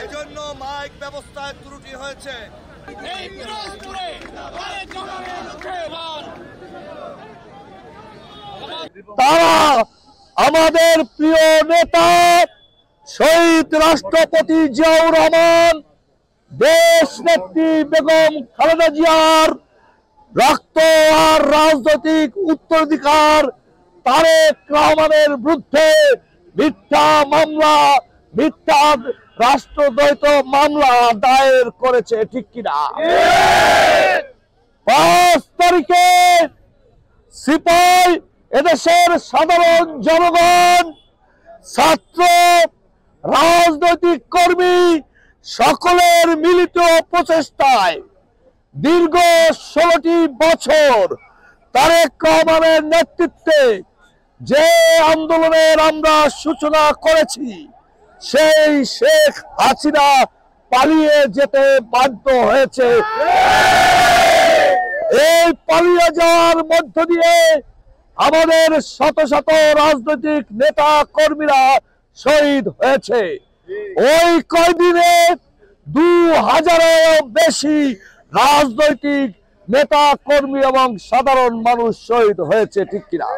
এজন্য মাইক ব্যবস্থায় ত্রুটি হয়েছে। তারা আমাদের প্রিয় নেতা শহীদ রাষ্ট্রপতি জিয়াউর রহমান, দেশ নেত্রী বেগম খালেদা জিয়ার রক্ত আর রাজনৈতিক উত্তরাধিকার তারেক রহমানের বিরুদ্ধে মিথ্যা মামলা, মিথ্যা রাষ্ট্রদ্রোহিত মামলা দায়ের করেছে, ঠিক কিনা? 5 তারিখে সিপাই, এদেশের সাধারণ জনগণ, ছাত্র, রাজনৈতিক কর্মী সকলের মিলিত প্রচেষ্টায় দীর্ঘ 16টি বছর তারেক রহমানের নেতৃত্বে যে আন্দোলনের আমরা সূচনা করেছি, সেই শেখ হাসিনা পালিয়ে যেতে বাধ্য হয়েছে। এই পালিয়ে যাওয়ার মধ্য দিয়ে আমাদের শত শত রাজনৈতিক নেতা কর্মীরা শহীদ হয়েছে। ওই কয়দিনে 2000-এরও বেশি রাজনৈতিক নেতা কর্মী এবং সাধারণ মানুষ শহীদ হয়েছে, ঠিক কিনা?